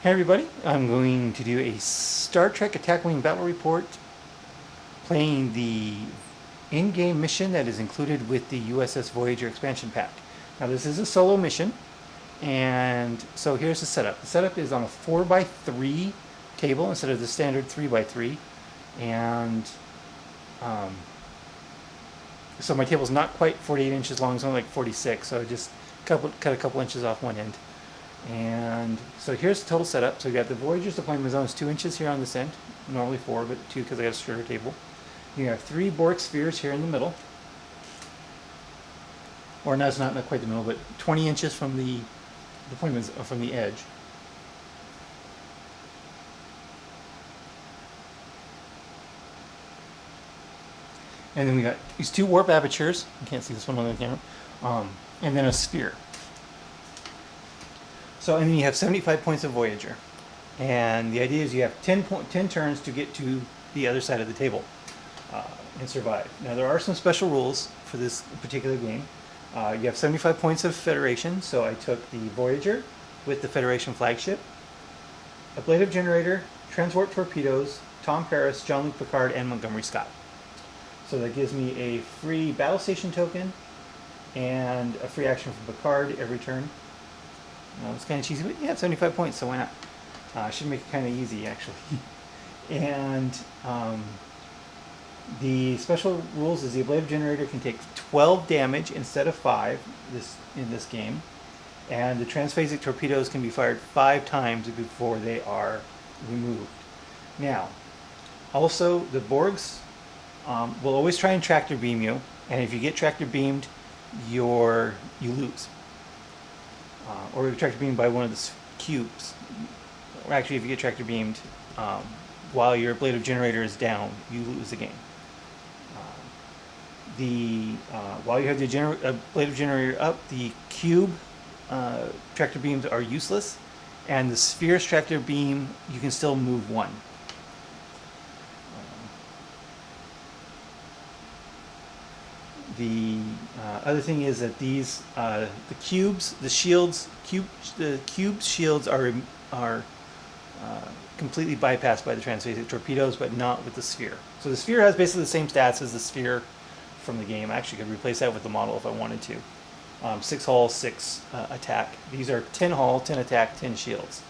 Hey everybody, I'm going to do a Star Trek Attack Wing Battle Report playing the in-game mission that is included with the U.S.S. Voyager expansion pack. Now this is a solo mission, and so here's the setup. The setup is on a 4x3 table instead of the standard 3x3, and so my table's not quite 48 inches long, it's only like 46, so I just cut a couple inches off one end. And so here's the total setup. So we got the Voyager's deployment zone is 2 inches here on this end, normally 4, but 2 because I got a shorter table. You have 3 Borg spheres here in the middle, or no, it's not quite the middle, but 20 inches from the deployment from the edge. And then we got these 2 warp apertures. You can't see this one on the camera. And then a sphere. So, and then you have 75 points of Voyager. And the idea is you have 10 turns to get to the other side of the table and survive. Now, there are some special rules for this particular game. You have 75 points of Federation, so I took the Voyager with the Federation flagship, a blade of generator, transport torpedoes, Tom Paris, Jean-Luc Picard, and Montgomery Scott. So that gives me a free battle station token and a free action from Picard every turn. It's kind of cheesy, but yeah, 75 points, so why not? Should make it kind of easy, actually. And the special rules is the ablative generator can take 12 damage instead of 5 in this game, and the transphasic torpedoes can be fired 5 times before they are removed. Now, also the Borgs will always try and tractor beam you, and if you get tractor beamed, you lose. Or you're tractor beamed by one of the cubes. Or actually, if you get tractor beamed while your blade of generator is down, you lose the game. While you have the blade of generator up, the cube tractor beams are useless, and the sphere's tractor beam, you can still move 1. The other thing is that these the cubes, the shields, the cube shields are completely bypassed by the transphasic torpedoes, but not with the sphere. So the sphere has basically the same stats as the sphere from the game. I actually could replace that with the model if I wanted to. 6 hull, 6 attack. These are 10 hull, 10 attack, 10 shields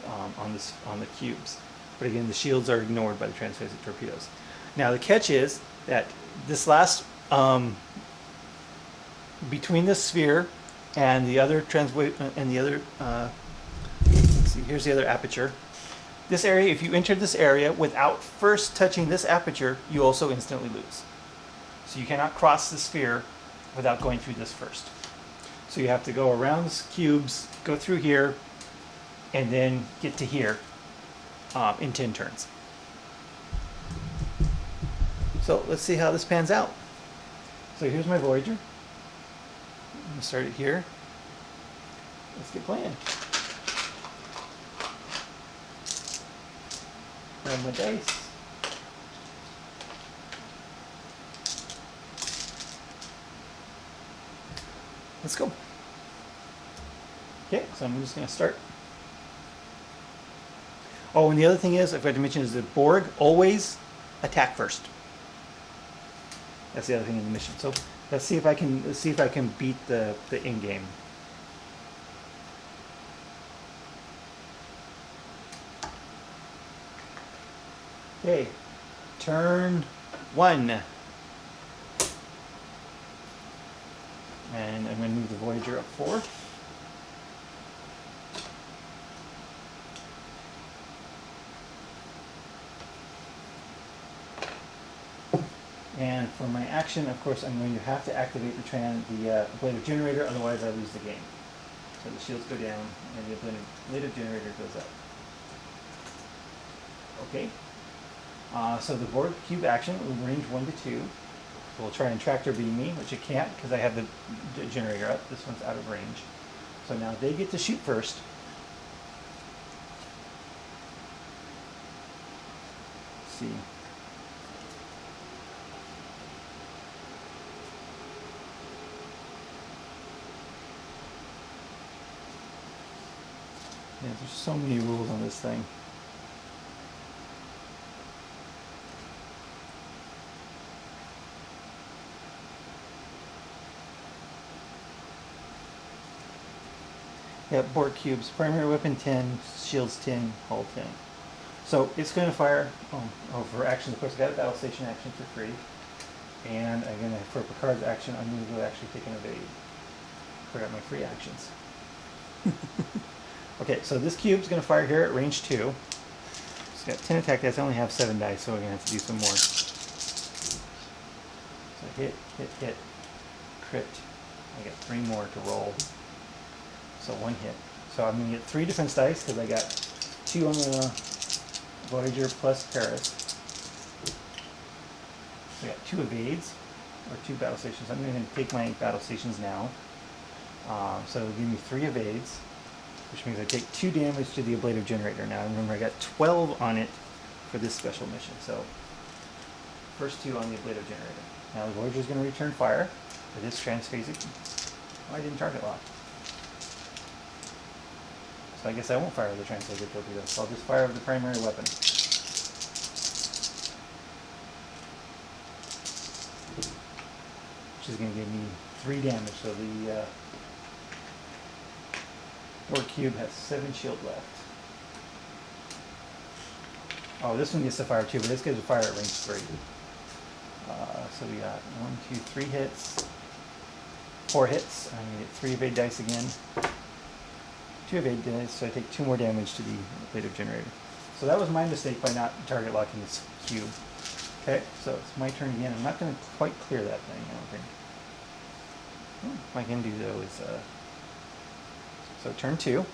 on the cubes. But again, the shields are ignored by the transphasic torpedoes. Now the catch is that this last between the sphere and the other let's see, here's the other aperture. This area, if you enter this area without first touching this aperture, you also instantly lose. So you cannot cross the sphere without going through this first. So you have to go around the cubes, go through here, and then get to here in 10 turns. So let's see how this pans out. So here's my Voyager. I'm going to start it here. Let's get playing. Grab my dice. Let's go. Okay, so I'm just going to start. Oh, and the other thing is, I forgot to mention, is that Borg always attack first. That's the other thing in the mission. So let's see if I can beat the in-game. Okay, turn 1. And I'm going to move the Voyager up 4. And for my action, of course, I'm going to have to activate the blade of generator, otherwise I lose the game. So the shields go down, and the blade of generator goes up. Okay. So the Borg cube action will range 1 to 2. So we'll try and tractor beam me, which it can't because I have the generator up. This one's out of range. So now they get to shoot first. Let's see. Yeah, there's so many rules on this thing. Yeah, board cubes. Primary weapon 10, shields 10, hull 10. So it's going to fire, for action, of course, I got a battle station action for free. And I'm going to, for Picard's action, I'm going to go actually take an evade. Forgot my free actions. Okay, so this cube's going to fire here at range 2. It's got 10 attack dice. I only have 7 dice, so we're going to have to do some more. So hit, hit, hit, crit. I get 3 more to roll. So 1 hit. So I'm going to get 3 defense dice because I got 2 on the Voyager plus Paris. So I got 2 evades, or 2 battle stations. I'm going to take my battle stations now. So it'll give me 3 evades, which means I take 2 damage to the ablative generator. Now remember I got 12 on it for this special mission. So first 2 on the ablative generator. Now the Voyager is going to return fire for this transphasic. Oh, I didn't target lock. So I guess I won't fire the transphasic torpedo. So I'll just fire the primary weapon. Which is going to give me 3 damage. So the board cube has 7 shield left. Oh, this one gets to fire too, but this gets to fire at range 3. So we got 1, 2, 3 hits, 4 hits. I'm going to get 3 evade dice again. 2 evade dice, so I take 2 more damage to the ablative generator. So that was my mistake by not target locking this cube. Okay, so it's my turn again. I'm not going to quite clear that thing, I don't think. What I can do though is, so turn 2.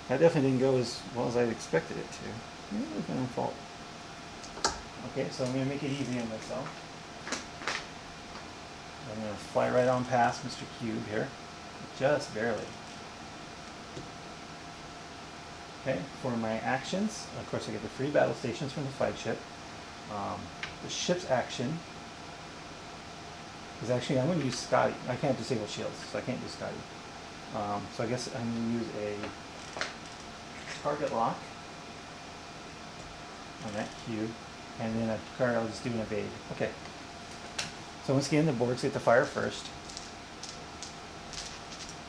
That definitely didn't go as well as I'd expected it to. Maybe it was my own fault. Okay, so I'm going to make it easy on myself. I'm going to fly right on past Mr. Cube here, just barely. Okay, for my actions, of course I get the free battle stations from the flagship. The ship's action is actually, I'm going to use Scotty. I can't disable shields, so I can't use Scotty. So I guess I'm going to use a target lock on that cube, and then a card I'll just do an evade. Okay. So once again, the boards get to fire first.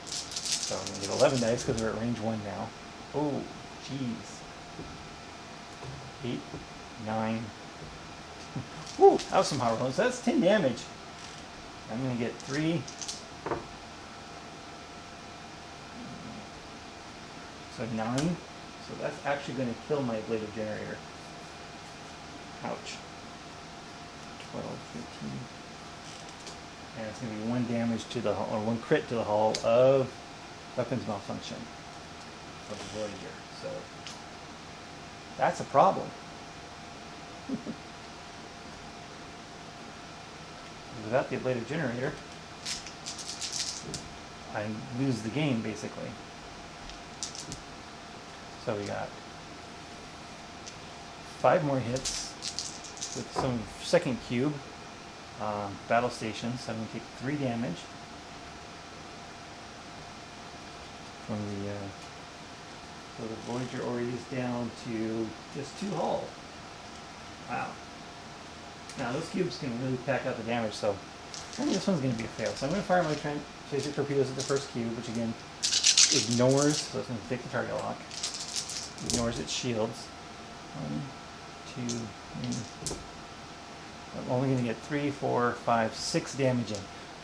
So I'm going to get 11 dice because we're at range 1 now. Oh, jeez. 8, 9. Woo, that was some hot rolls. That's 10 damage. I'm going to get 3. So 9. So that's actually going to kill my ablative generator. Ouch. 12, 15. And it's going to be 1 damage to the hull, or 1 crit to the hull of weapons malfunction of the Voyager. So that's a problem. Without the ablative generator, I lose the game basically. So we got 5 more hits with some second cube battle stations. So I'm going to take 3 damage from the so the Voyager already is down to just 2 hull. Wow. Now those cubes can really pack out the damage, so I think this one's going to be a fail. So I'm going to fire my transphasic torpedoes at the first cube, which again ignores, so it's going to take the target lock, ignores its shields. 1, 2, 3. I'm only going to get 3, 4, 5, 6 damage in.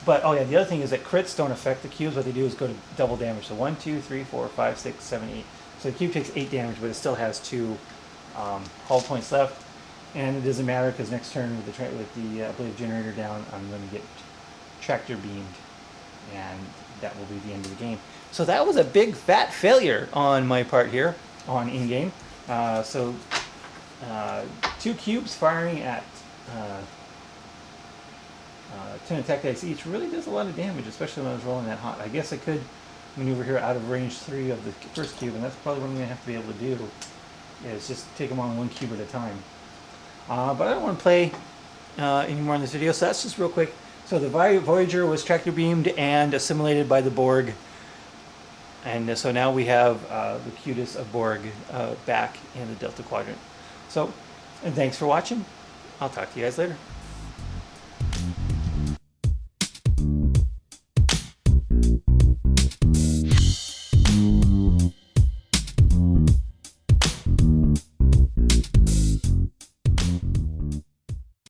But, oh yeah, the other thing is that crits don't affect the cubes. What they do is go to double damage. So 1, 2, 3, 4, 5, 6, 7, 8. So the cube takes 8 damage, but it still has 2 hull points left. And it doesn't matter because next turn with the ablative generator down, I'm going to get tractor beamed. And that will be the end of the game. So that was a big fat failure on my part here on Endgame. 2 cubes firing at 10 attack dice each really does a lot of damage, especially when I was rolling that hot. I guess I could maneuver here out of range 3 of the first cube, and that's probably what I'm going to have to be able to do, is just take them on 1 cube at a time. But I don't want to play anymore in this video, so that's just real quick. So the Voyager was tractor beamed and assimilated by the Borg, And so now we have the cutest of Borg back in the Delta Quadrant. So, and thanks for watching. I'll talk to you guys later.